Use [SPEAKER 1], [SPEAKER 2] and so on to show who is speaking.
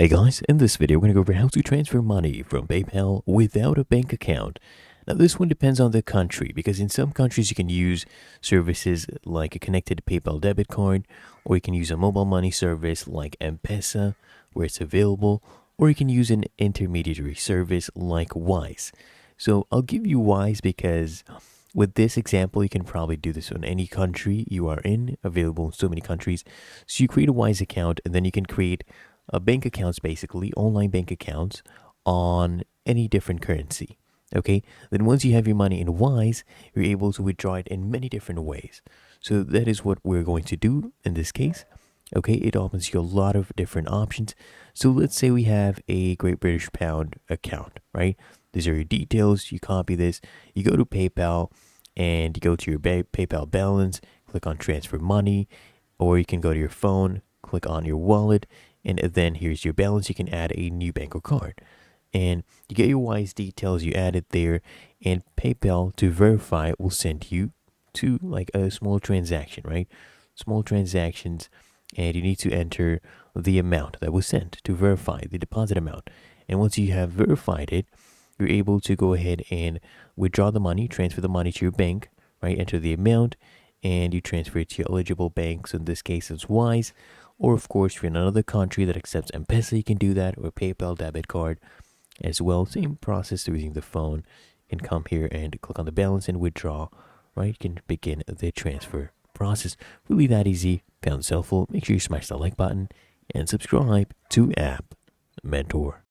[SPEAKER 1] Hey guys, in this video we're going to go over how to transfer money from PayPal without a bank account. Now this one depends on the country because in some countries you can use services like a connected PayPal debit card, or you can use a mobile money service like M-Pesa where it's available, or you can use an intermediary service like Wise. So I'll give you Wise because with this example you can probably do this on any country you are in, available in so many countries. So you create a Wise account and then you can create bank accounts, basically online bank accounts on any different currency. Okay, then once you have your money in Wise, you're able to withdraw it in many different ways. So that is what we're going to do in this case. Okay, it opens you a lot of different options. So let's say we have a Great British Pound account, right? These are your details. You copy this, you go to PayPal, and you go to your PayPal balance, click on transfer money, or you can go to your phone, click on your wallet, and then here's your balance. You can add a new bank or card, and you get your Wise details, you add it there, and PayPal to verify will send you to like a small transaction, right? Small transactions, and you need to enter the amount that was sent to verify the deposit amount. And once you have verified it, you're able to go ahead and withdraw the money, transfer the money to your bank, right? Enter the amount, and you transfer it to your eligible bank. So in this case, it's Wise. Or of course, if you're in another country that accepts M-Pesa, you can do that, or PayPal debit card as well. Same process using the phone. You can come here and click on the balance and withdraw, right? You can begin the transfer process. Really that easy. Found this helpful. Make sure you smash that like button and subscribe to App Mentor.